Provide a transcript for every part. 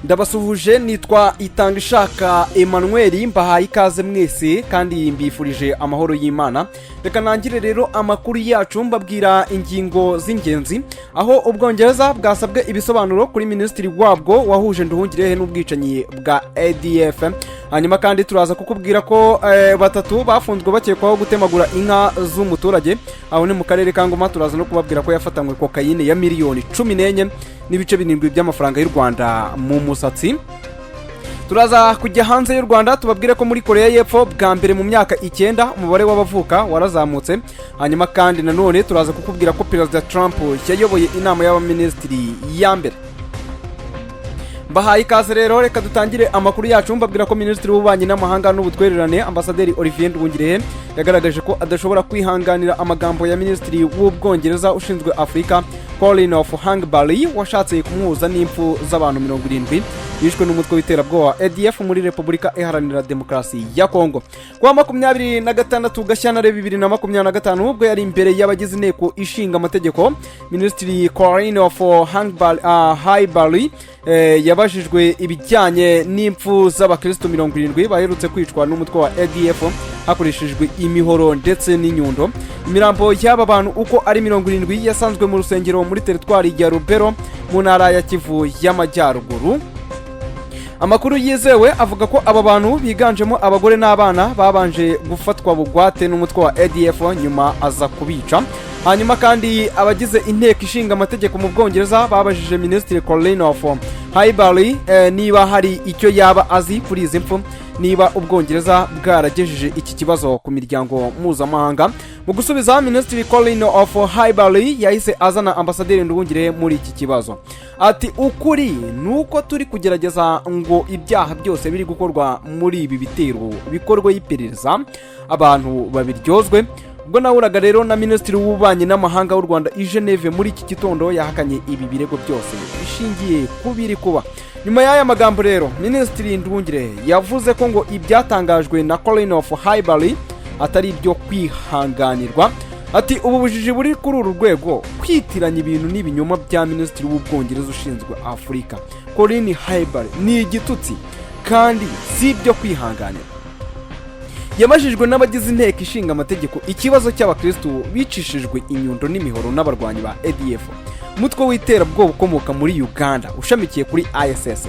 ndabasuhuje nitwa Itangishaka Emmanuel mbahaye ikaze mwese kandi mbifurije amahoro y'Imana. Reka nangire rero amakuru yacu mbabwira ingingo z'ingenzi aho ubwongereza bwasabwe ibisobanuro kuri minisitiri wabwo wahuje Nduhungirehe n'ubwicanyi bwa ADF. Hanyuma kandi turaza kukubwira ko batatu bafunzwe bakekwaho gutemagura inka z'umuturage aho ni mu karere ka Ngoma. Turaza no kubabwira ko yafatanywe kokayine ya miliyoni 14 n'ibice 7 by'amafaranga y'u Rwanda mu musatsi. Turaza kujya hanze y'u Rwanda tubabwire ko muri Korea y'Epfo bwa mbere mu myaka 9 umubare w'abavuka warazamutse. Hanyuma kandi nanone turaza kukubwira ko President Trump yayoboye inama y'abaminisitiri ya mbere. Bahaye ikaze rero, reka dutangire amakuru yacu mbabwira ko minisitiri w'ububanyi n'amahanga n'ubutwererane ambasaderi Olivier Nduhungirehe yagaragaje ko adashobora kwihanganira amagambo ya minisitiri w'ubwongereza ushinzwe Afrika Colin of Hangbury washatse kumuhuza n'impfu z'abantu 70 yishwe n'umutwe w'iterabwoba ADF muri Repubulika Iharanira Demokarasi ya Kongo. Kwa 26 Gashyantare 2025 ubwo yari imbere y'abagize inteko ishinga amategeko, minisitiri Colin of Hangbury yabajijwe ibijyanye n'impfu z'abakristo 70 baherutse kwicwa n'umutwe wa ADF hakoreshejwe imihoro ndetse n'inyundo. Imirambo y'aba bantu uko ari 70 yasanzwe mu rusengero muri teritwari ya Rubero mu ntara ya Kivu y'Amajyaruguru. Amakuru yizewe avuga ko aba bantu biganjemo abagore n'abana babanje gufatwa bugwate n'umutwe wa ADF nyuma aza kubica. Hanyuma kandi abagize inteko ishinga amategeko mu Bwongereza babajije minisitiri Colin of Hangbury niba hari icyo yaba azi kuri izi mpfu, niba Ubwongereza bwaragejeje iki kibazo ku miryango mpuzamahanga. Mu gusubiza, minisitiri Colin of Hangbury yahise azana ambasaderi Nduhungirehe muri iki kibazo. Ati ukuri nuko turi kugerageza ngo ibyaha byose biri gukorwa muri ibi bitero bikorwa y'iperereza abantu babiryozwe. Ubwo nahuraga rero na minisitiri w'ububanyi n'amahanga w'u Rwanda i Geneve muri iki gitondo yahakanye ibi birego byose bishingiye kubiri kuba. Nyuma y'aya magambo rero, minisitiri Nduhungirehe yavuze ko ngo ibyatangajwe na Colin of Hangbury atari ibyo kwihanganirwa. Ati ubu bujiji buri kuri uru rwego kwitiranya ibintu n'ibinyoma bya minisitiri w'ubwongereza ushinzwe Afrika Colin Hangbury ni igitutsi kandi si ibyo kwihanganirwa. Yamajijwe n'abagize inteko ishinga amategeko ikibazo cy'abakristo bicishijwe inyundo n'imihoro n'abarwanyi ba ADF, umutwe w'iterabwoba ukomoka muri Uganda ushamikiye kuri ISS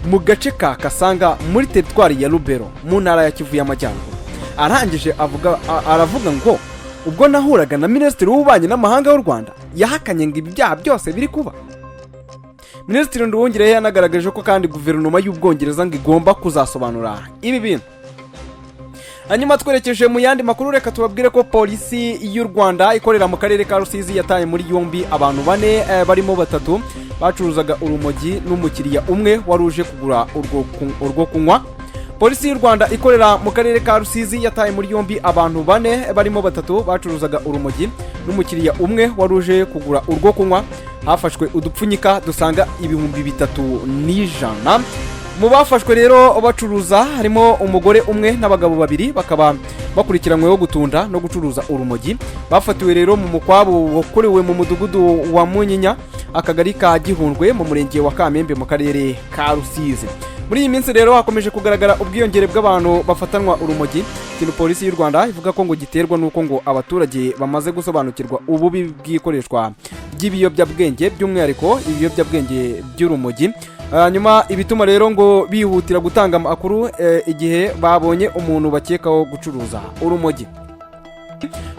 mu gace ka Kasanga muri teritwari ya Rubero mu ntara ya Kivu y'Amajyaruguru. Arangije aravuga ngo ubwo nahuraga na minisitiri w'ububanyi n'amahanga w'u Rwanda yahakanye ngo ibyaha byose biri kuba. Minisitiri Nduhungirehe yanagaragaje ko kandi guverinoma y'Ubwongereza ngo igomba kuzasobanura ibi bintu. Hanyuma twerekeje mu yandi makuru, reka tubabwire ko polisi y'u Rwanda ikorera mu karere ka Rusizi yataye muri yombi abantu 4 barimo 3 bacuruzaga urumogi n'umukiriya umwe waruje kugura urwo kunywa. Polisi y'u Rwanda ikorera mu karere ka Rusizi yataye muri yombi abantu 4 barimo 3 bacuruzaga urumogi n'umukiriya umwe waruje kugura urwo kunywa. Hafashwe udupfunyika dusanga 3,100. Mu bafashwe rero bacuruza harimo umugore umwe n'abagabo 2 bakaba bakurikiranyweho gutunda no gucuruza urumogi. Bafatiwe rero mu mukwabo wakorewe mu mudugudu wa Munyinya akagari ka Gihundwe mu murenge wa Kamembe mu karere ka Rusizi. Muri iyi minsi rero hakomeje kugaragara ubwiyongere bw'abantu bafatanwa urumogi. Ikintu polisi y'u Rwanda ivuga ko ngo giterwa nuko ngo abaturage bamaze gusobanukirwa ububi bw'ikoreshwa by'ibiyobyabwenge by'umwihariko ibiyobyabwenge by'urumogi. Nyuma ibituma rero ngo bihutira gutanga amakuru igihe babonye umuntu bakekaho gucuruza urumogi.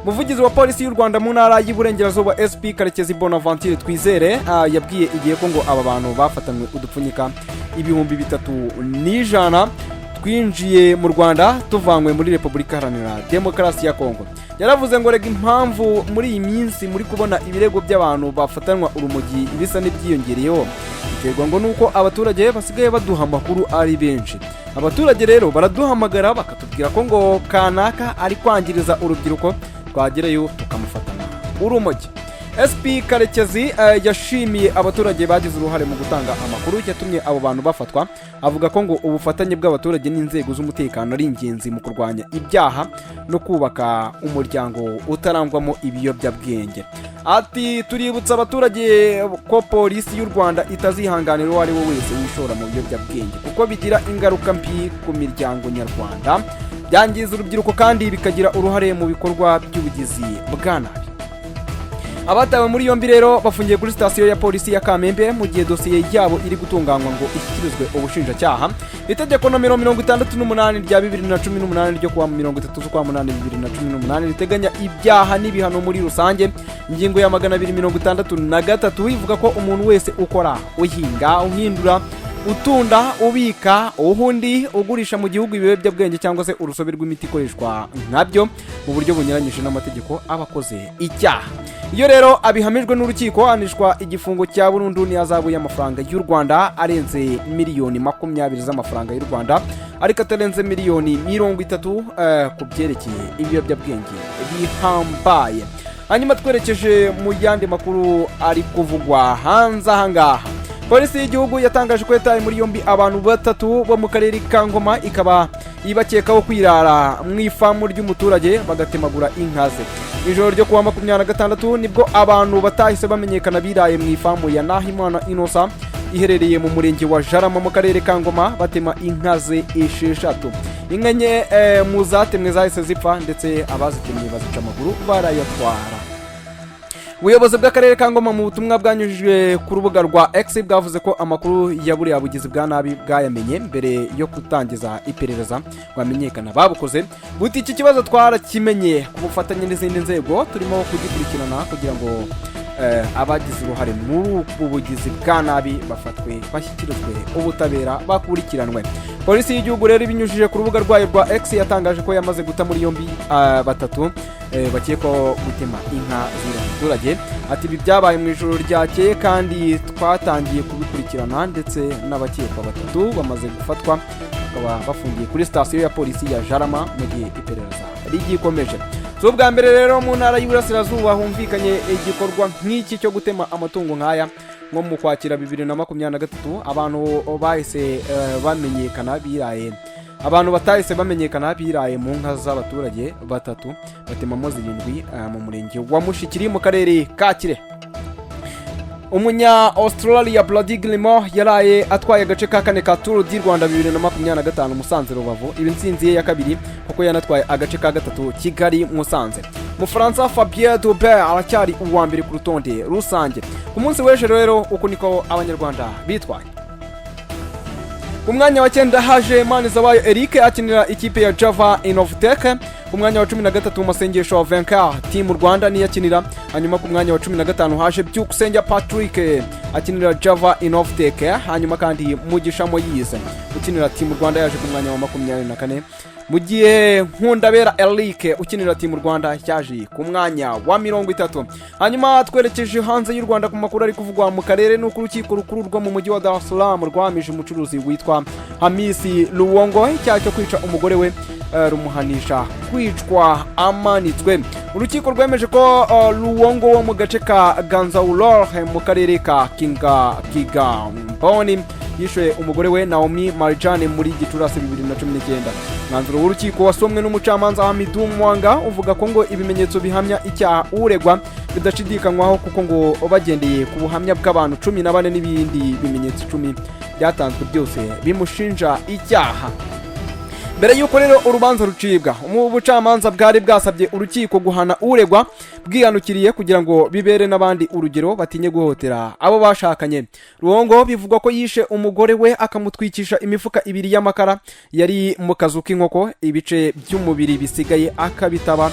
Muvugizi wa polisi y'u Rwanda mu ntara y'Iburengerazuba SP Karekezi Bonaventure Twizere yabwiye igihe ko ngo aba bantu bafatanywe udupfunyika 3,100 twinjiye mu Rwanda tuvanywe muri Repubulika Iharanira Demokarasi ya Kongo. Yaravuze ngo rega impamvu muri iyi minsi muri kubona ibirego by'abantu bafatanwa urumogi ibisa n'ibyiyongereyeho biterwa ngo nuko abaturage basigaye baduha amakuru ari benshi. Abaturage rero baraduhamagara bakatubwira ko ngo kanaka ari kwangiriza urubyiruko, twagerayo tukamufatana urumogi. SP Karekezi yashimiye abaturage bagize uruhare mu gutanga amakuru yatumye abo bantu bafatwa, avuga ko ngo ubufatanye bw'abaturage n'inzego z'umutekano ari ingenzi mu kurwanya ibyaha no kubaka umuryango utarangwamo ibiyobyabwenge. Ati tuributsa abaturage ko polisi y'u Rwanda itazihanganira uwo ari we wese wishora mu biyobyabwenge kuko bigira ingaruka mbi ku miryango nyarwanda, byangiza urubyiruko kandi bikagira uruhare mu bikorwa by'ubugizi bwa nabi. Abatawe muri yombi rero bafungiye kuri sitasiyo ya polisi ya Kamembe mu gihe dosiye yabo iri gutunganywa ngo ishyikirizwe ubushinjacyaha. Itegeko nomero 68 rya 2018 ryo kuwa 30/8/2018 riteganya ibyaha n'ibihano muri rusange. Ingingo ya 263 ivuga ko umuntu wese ukora, uhinga, uhindura, utunda, ubika, uhundi, ugurisha mu gihugu ibiyobyabwenge cyangwa se urusobe rw'imiti ikoreshwa nkabyo mu buryo bunyuranyije n'amategeko abakoze icyaha. Iyo rero abihamijwe n'urukiko anishwa igifungo cya burundu n'ihazabu y'amafaranga y'u Rwanda arenze miliyoni 20 z'amafaranga y'u Rwanda ariko atarenze miliyoni 30 ku byerekeye ibiyobyabwenge bihambaye. Hanyuma twerekeje mu yandi makuru ari kuvugwa hanze ahangaha. Polisi y'igihugu yatangaje ko yataye muri yombi abantu 3 bo mu karere ka Ngoma, ikaba ibakekaho kwirara mu ifamu ry'umuturage bagatemagura inka ze. Ijoro ryo kuwa 26 nibwo abantu batahise bamenyekana biraye mu ifamu ya Nahimana Inosa iherereye mu murenge wa Jarama mu karere ka Ngoma batema inka ze 6. Inka nke mu zatemwe zahise zipfa ndetse abazitemye bazica amaguru barayatwara. Ubuyobozi bw'akarere ka Ngoma mu butumwa bwanyujijwe ku rubuga rwa X bwavuze ko amakuru yaburiye abugizi bwa nabi bwayamenye mbere yo kutangiza iperereza bamenyekana babukoze. Buti iki kibazo twarakimenye ku bufatanye n'izindi nzego turimo kugikurikirana kugira ngo abagize uruhare muri ubu bugizi bwa nabi bafatwe bashyikirizwe ubutabera bakurikiranwe. Polisi y'igihugu rero ibinyujije ku rubuga rwayo rwa X yatangaje ko yamaze guta muri yombi 3 bakekwaho gutema inka z'abaturage. Ati ibi byabaye mu ijoro ryakeye kandi twatangiye kubikurikirana ndetse n'abakekwa 3 bamaze gufatwa bakaba bafungiye kuri sitasiyo ya polisi ya Jarama mu gihe iperereza rigikomeje. So bwa mbere rero mu ntara y'Iburasirazuba humvikanye igikorwa nk'iki cyo gutema amatungo nk'aya nko mu kwakira 2023 abantu bahise bamenyekana biraye. Abantu batahise bamenyekana biraye mu nka z'abaturage 3 batemamo 7 mu murenge wa Mushikiri mu karere ka Kirehe. Umunya Australia Bloody Gilmore yaraye atwaye agace ka 4 ka Tour du Rwanda 2025 Musanze Rubavu. Ibi nsinzi ye ya kabiri kuko yanatwaye agace ka 3 Kigali Musanze. Mu Faransa Fabien Doubert aracyari uwa mbere ku rutonde rusange. Ku munsi w'ejo rero uko niko abanyarwanda bitwaye. Ku mwanya wa 9 haje Manizabayo Eric akinira ikipe ya Java Innovatech. Ku mwanya wa 13 mu masengesho wa Vancouver Team Rwanda ni yakinira. Hanyuma ku mwanya wa 15 haje Byukusenge Patrick akinira Java Innovatech. Hanyuma kandi Mugisha Moyize ukinira Team Rwanda yaje ku mwanya wa 24. Mu gihe Nkundabera Eric ukinira Team Rwanda yaje ku mwanya wa 30. Hanyuma twerekeje hanze y'u Rwanda ku makuru ari kuvugwa mu karere n'uko urukiko rukuru rwo mu mujyi wa Dar es Salaam rwamije umucuruzi witwa Hamisi Luwongo icyaha cyo kwica umugore we rumuhanisha kwicwa amanitswe. Urukiko rwemeje ko Luwongo wo mu gace ka Ganzaulore mu karere ka Kigamboni yishe umugore we Naomi Marjane muri Gicurasi 2019. Mwanzuro w'urukiko wasomwe n'umucamanza Hamidu Mwanga uvuga ko ngo ibimenyetso bihamya icyaha uregwa bidashidikanywaho kuko ngo bagendeye ku buhamya bw'abantu 14 n'ibindi bimenyetso 10 byatanzwe byose bimushinja icyaha. Mbere yuko rero urubanza rucibwa ubucamanza bwari bwasabye urukiko guhana uregwa bwihanukiriye kugira ngo bibere n'abandi urugero batinye guhotera abo bashakanye. Ruwongo bivugwa ko yishe umugore we akamutwikisha imifuka 2 y'amakara yari mu kazu k'inkoko, ibice by'umubiri bisigaye akabitaba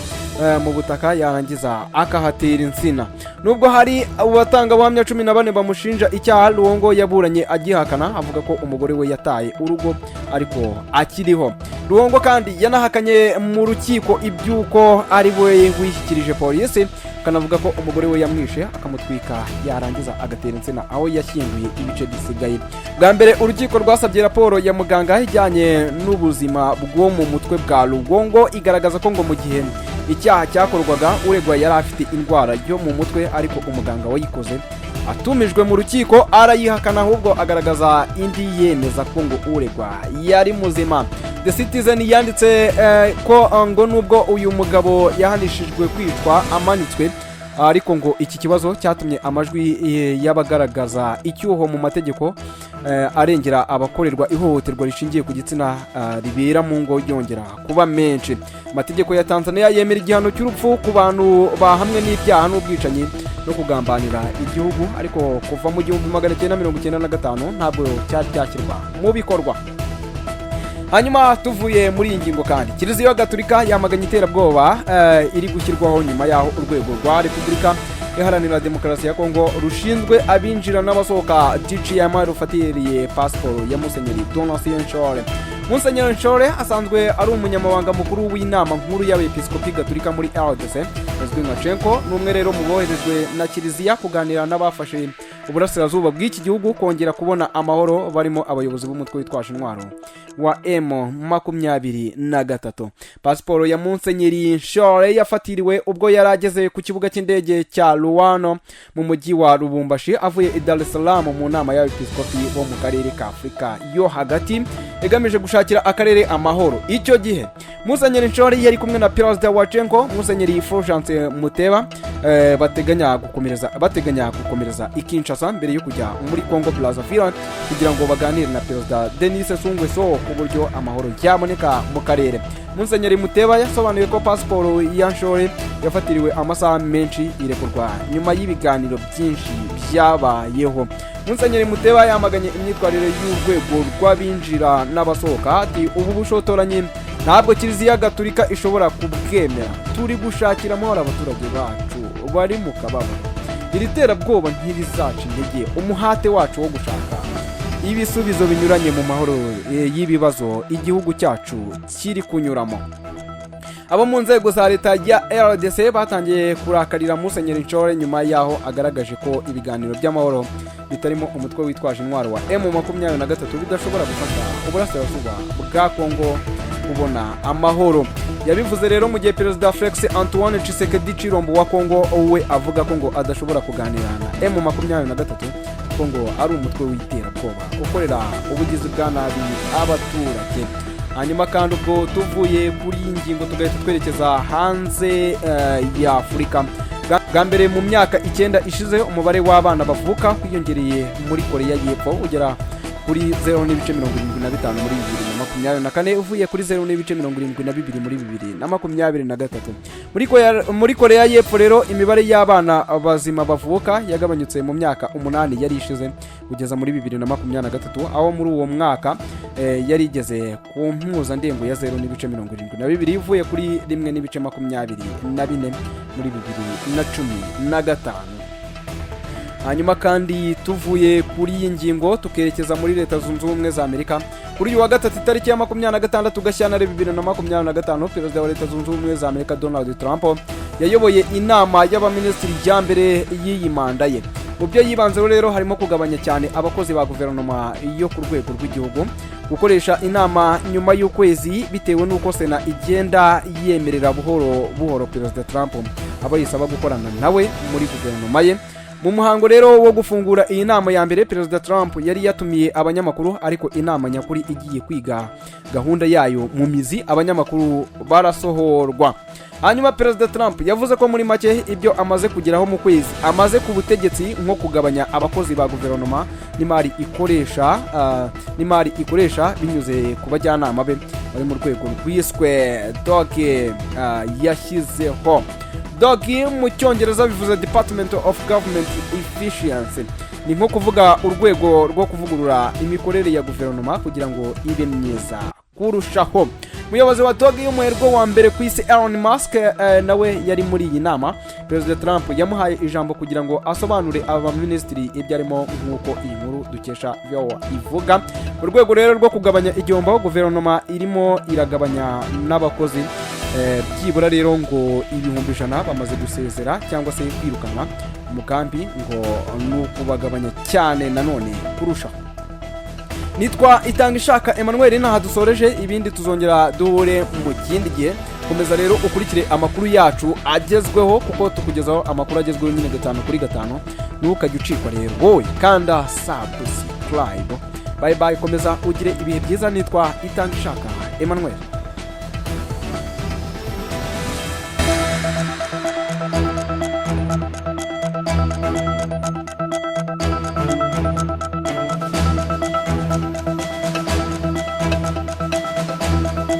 mu butaka yarangiza akahatera insina. Nubwo hari abatanga buhamya 14 bamushinja icyaha, Ruwongo yaburanye agihakana avuga ko umugore we yataye urugo ariko akiriho. Ruwongo kandi yanahakanye mu rukiko ibyuko ari we wishyikirije polisi, kanavuga ko umugore we yamwishe akamutwika yarangiza agatera insina aho yashyinguye ibice bisigaye. Bwa mbere urukiko rwasabye raporo ya muganga ijyanye n'ubuzima bwo mu mutwe bwa Ruwongo igaragaza ko ngo mu gihe icyaha cyakorwaga uregwa yari afite indwara yo mu mutwe ariko umuganga wayikoze atumijwe mu rukiko arayihakana ahubwo agaragaza indi yemeza ko ngo uregwa yari muzima. The Citizen yanditse ko ngo nubwo uyu mugabo yahanishijwe kwicwa amanitswe ariko ngo iki kibazo cyatumye amajwi y'abagaragaza icyuho mu mategeko arengera abakorerwa ihohoterwa rishingiye ku gitsina ribera mu ngo yongera kuba menshi. Amategeko ya Tanzania yemera igihano cy'urupfu ku bantu bahamwe n'ibyaha n'ubwicanyi no kugambanira igihugu ariko kuva mu 1995 ntabwo cyari cyashyirwa mu bikorwa. Hanyuma tuvuye muri iyi ngingo kandi Kiliziya Gatolika yamaganye iterabwoba iri gushyirwaho nyuma yaho urwego rwa Repubulika Iharanira Demokarasi ya Kongo rushinzwe abinjira n'abasohoka DCM rufatiriye pasiporo ya Musenyeri Nduhungirehe. Musenyeri Nduhungirehe asanzwe ari umunyamabanga mukuru w'inama nkuru y'abepiskopi Gatolika muri RDC azwi nka Cenko, n'umwe rero mu boherejwe na Kiliziya kuganira n'abafashe uburasirazuba bw'iki gihugu kongera kubona amahoro barimo abayobozi b'umutwe witwaje intwaro wa M23. Pasiporo ya Musenyeri Nduhungirehe yafatiriwe ubwo yarageze ku kibuga cy'indege cya Luano mu mujyi wa Lubumbashi avuye i Dar es Salaam mu nama y'abepiskopi bo mu karere ka Afurika yo hagati igamije gushakira akarere amahoro. Icyo gihe Musenyeri Nduhungirehe yari kumwe na Perezida wa Cenko Musenyeri Fulgence Muteba bateganya gukomereza i Kinshasa mbere yo kujya muri Congo Brazzaville kugira ngo baganire na Perezida Denis Sassou Nguesso ku buryo amahoro yaboneka mu karere. Musenyeri Muteba yasobanuye ko pasiporo ya Nduhungirehe yafatiriwe amasaha menshi irekurwa nyuma y'ibiganiro byinshi byabayeho. Musenyeri Muteba yamaganye imyitwarire y'urwego rw'abinjira n'abasohoka ati ubu bushotoranye ntabwo Kiliziya Gatolika ishobora kubwemera. Turi gushakira amahoro abaturage bacu bari mu kababaro. Iri terabwoba ntirizaca intege umuhate wacu wo gushaka ibisubizo binyuranye mu mahoro y'ibibazo igihugu cyacu kiri kunyuramo. Abo mu nzego za leta ya RDC batangiye kurakarira Musenyeri Nduhungirehe nyuma yaho agaragaje ko ibiganiro by'amahoro bitarimo umutwe witwaje intwaro wa M23 bidashobora gufasha uburasirazuba bwa Kongo kubona amahoro. Yabivuze rero mu gihe Perezida Felix Antoine Tshisekedi Chilombo wa Kongo we avuga ko ngo adashobora kuganira na M23 ko ngo ari umutwe w'iterabwoba ukorera ubugizi bwa nabi abaturage. Hanyuma kandi ubwo tuvuye kuri iyi ngingo tugahita twerekeza hanze ya Afurika. Bwa mbere mu myaka 9 ishize umubare w'abana bavuka kwiyongereye muri Korea y'Epfo ugera kuri 0.75 muri 2024 uvuye kuri 0.72 muri 2023. Muri Korea y'Epfo rero imibare y'abana bazima bavuka yagabanyutse mu myaka 8 yari ishize kugeza muri 2023 aho muri uwo mwaka yari igeze ku mpuzandengo ya 0.72 ivuye kuri 1.24 muri 2015. Hanyuma kandi tuvuye kuri iyi ngingo tukerekeza muri Leta Zunze Ubumwe za Amerika. Kuri uyu wa gatatu tariki ya 26 Gashyantare 2025 Perezida wa Leta Zunze Ubumwe za Amerika Donald Trump yayoboye inama y'abaminisitiri ya mbere y'iyi manda ye. Mu byo yibanzeho rero harimo kugabanya cyane abakozi ba guverinoma yo ku rwego rw'igihugu, gukoresha inama nyuma y'ukwezi bitewe n'uko Sena igenda yemerera buhoro Perezida Trump abo yisaba gukorana nawe muri guverinoma ye. Mu muhango rero wo gufungura iyi nama ya mbere Perezida Trump yari yatumiye abanyamakuru ariko inama nyakuri igiye kwiga gahunda yayo mu mizi abanyamakuru barasohorwa. Hanyuma Perezida Trump yavuze ko muri make ibyo amaze kugeraho mu kwezi amaze ku butegetsi nko kugabanya abakozi ba guverinoma n'imari ikoresha binyuze ku bajyanama be bari mu rwego rwiswe doge yashyizeho. Dogi mu cyongereza bivuze Department of Government Efficiency, ni nko kuvuga urwego rwo kuvugurura imikorere ya guverinoma kugira ngo ibe myiza kurushaho. Umuyobozi wa Dogi y'umuherwe wa mbere ku isi Elon Musk nawe yari muri iyi nama. Perezida Trump yamuhaye ijambo kugira ngo asobanure abaminisitiri ibyo arimo nk'uko iyi nkuru dukesha VOA ivuga. Mu rwego rero rwo kugabanya igihombo guverinoma irimo iragabanya n'abakozi byibura rero ngo 100,000 bamaze gusezera cyangwa se kwirukanwa umugambi ngo nukubagabanya cyane nanone kurushaho. Nitwa Itanga Ishaka Emmanuel, naha dusoreje, ibindi tuzongera duhure mu kindi gihe. komeza rero ukurikire amakuru yacu agezweho, kuko tukugezaho amakuru agezweho nyine 5/5. ntukajye ucikwa rero, wowe kanda subscribe. Bye bye, komeza ugire ibihe byiza. Nitwa Itangishaka Emmanuel.